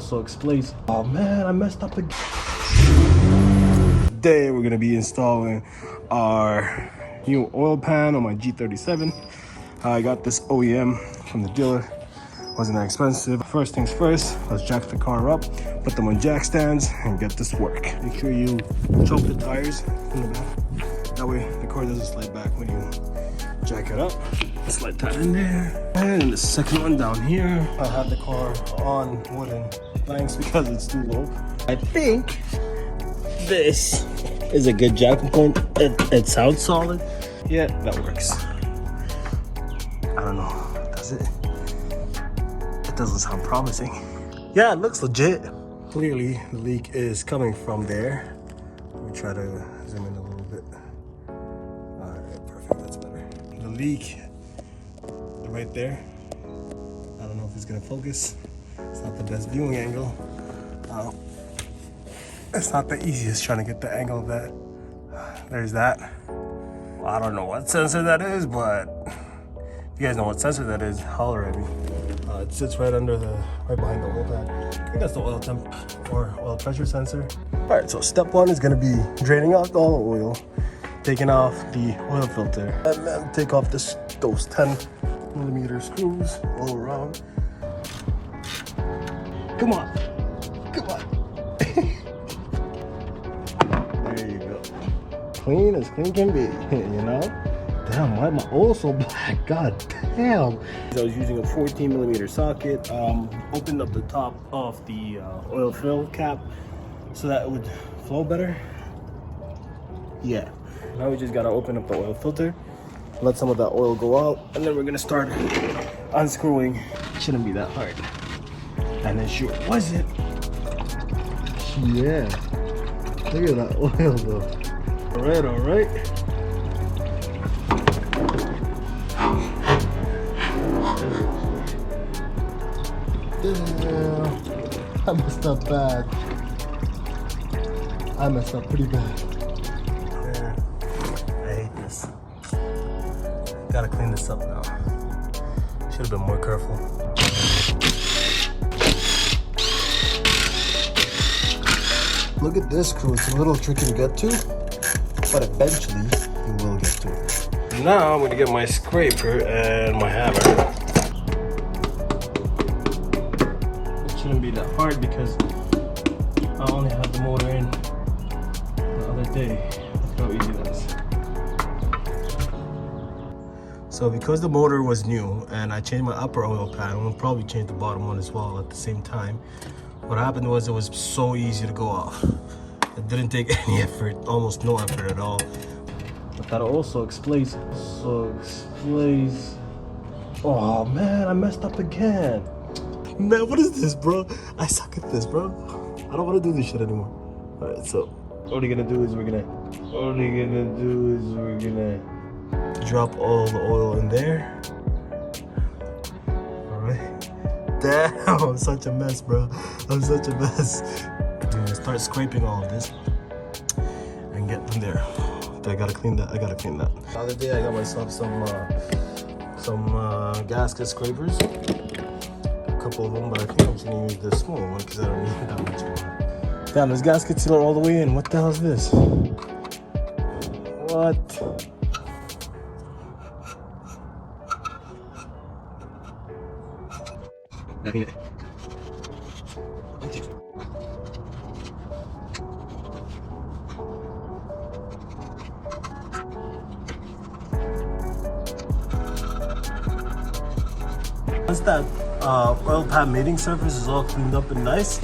also explains. Oh man, I messed up again. Today we're gonna be installing our new oil pan on my G37. I got this OEM from the dealer. Wasn't that expensive. First things first, let's jack the car up, put them on jack stands, and get this work. Make sure you choke the tires in the back. That way the car doesn't slide back when you jack it up. Slide that in there. And the second one down here. I have the car on wooden planks because it's too low. I think this is a good jacking point. It sounds solid. Yeah, that works. I don't know. Does it? It doesn't sound promising. Yeah, it looks legit. Clearly, the leak is coming from there. Let me try to zoom in a little bit. Alright, perfect. That's better. The leak right there. I don't know if it's gonna focus. It's not the best viewing angle. It's not the easiest trying to get the angle of that. There's that. Well, I don't know what sensor that is, but if you guys know what sensor that is, holler at me. It sits right behind the oil pan. I think that's the oil temp or oil pressure sensor. All right, so step one is gonna be draining out all the oil, taking off the oil filter, and then take off those 10mm screws all around. Come on, come on. There you go. Clean as clean can be, you know? Damn, why my oil so black? God damn. I was using a 14mm socket. Opened up the top of the oil fill cap so that it would flow better. Yeah. Now we just gotta open up the oil filter, let some of that oil go out, and then we're gonna start unscrewing. It shouldn't be that hard. And it sure wasn't. Yeah. Look at that oil though. Alright, alright. Yeah, I messed up bad. I messed up pretty bad. Yeah, I hate this. Gotta clean this up now. Should have been more careful. Look at this screw. It's a little tricky to get to, but eventually you will get to it. Now I'm gonna get my scraper and my hammer. Shouldn't be that hard because I only had the motor in the other day. Look how easy that is. So because the motor was new and I changed my upper oil pan, I'm gonna probably change the bottom one as well at the same time. What happened was it was so easy to go off. It didn't take any effort, almost no effort at all. But that also explains. Oh man, I messed up again. Man, what is this, bro? I suck at this, bro. I don't want to do this shit anymore. All right, so what we're gonna do is we're gonna drop all the oil in there. All right. Damn, I'm such a mess, bro. I'm such a mess. I'm gonna start scraping all of this and get in there. I gotta clean that. The other day I got myself some gasket scrapers. Couple of them, but I think I'm just gonna use the small one because I don't need that much more. Damn, this gasket's still all the way in. What the hell is this? What? Once that oil pan mating surface is all cleaned up and nice,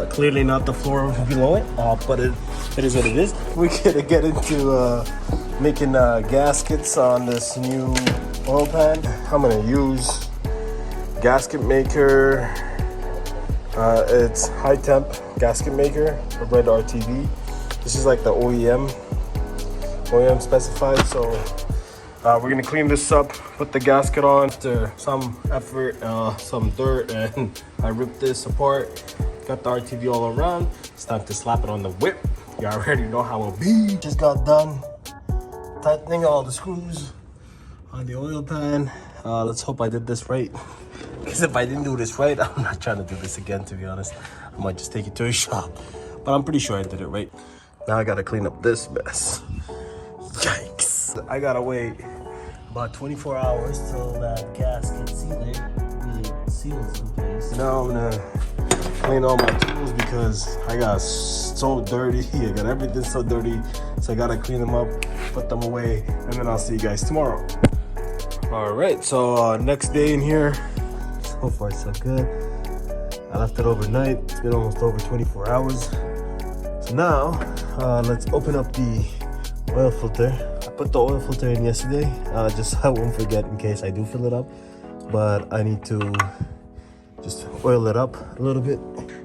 clearly not the floor below it, but it is what it is. We're gonna get into making gaskets on this new oil pan. I'm gonna use gasket maker. It's high temp gasket maker, a red RTV. This is like the OEM specified, so we're gonna clean this up, put the gasket on. After some effort, some dirt, and I ripped this apart. Got the RTV all around. It's time to slap it on the whip. You already know how it'll be. Just got done tightening all the screws on the oil pan. Let's hope I did this right. Because if I didn't do this right, I'm not trying to do this again, to be honest. I might just take it to a shop. But I'm pretty sure I did it right. Now I gotta clean up this mess. Yikes. I gotta wait about 24 hours till that gasket sealer really seals in place. Now I'm gonna clean all my tools because I got so dirty. I got everything so dirty. So I gotta clean them up, put them away, and then I'll see you guys tomorrow. All right, so next day in here. So far so good. I left it overnight. It's been almost over 24 hours. So now, let's open up the oil filter. I put the oil filter in yesterday, just so I won't forget in case I do fill it up. But I need to just oil it up a little bit.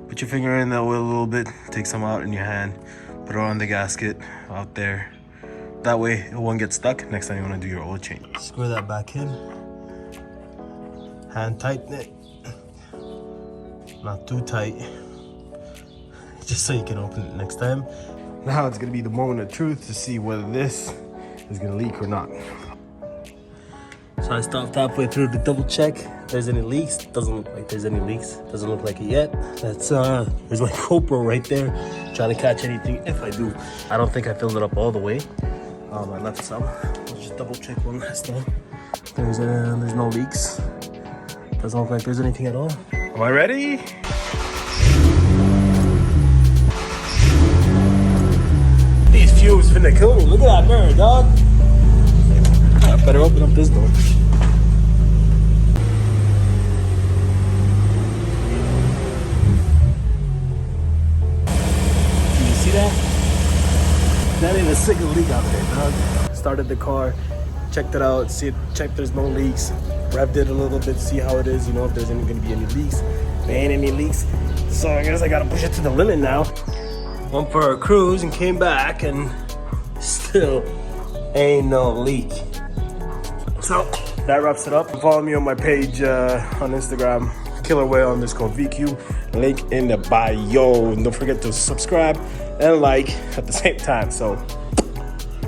Put your finger in the oil a little bit, take some out in your hand, put it on the gasket out there. That way it won't get stuck next time you want to do your oil change. Screw that back in. Hand tighten it. Not too tight. Just so you can open it next time. Now it's gonna be the moment of truth to see whether this is gonna leak or not. So I stopped halfway through to double check if there's any leaks. Doesn't look like there's any leaks. Doesn't look like it yet. That's there's my GoPro right there, trying to catch anything if I do. I don't think I filled it up all the way. I left some. Let's just double check one last time. There's no leaks. Doesn't look like there's anything at all. Am I ready? These fumes finna kill me. Look at that mirror, dog. I better open up this door. Can you see that? That ain't a single leak out there, dog. Started the car, checked it out, checked there's no leaks. Revved it a little bit, see how it is, you know, if there's gonna be any leaks. There ain't any leaks, so I guess I gotta push it to the limit now. Went for a cruise and came back and still ain't no leak. So that wraps it up. Follow me on my page on Instagram, killerwhale_VQ, link in the bio. And don't forget to subscribe and like at the same time. So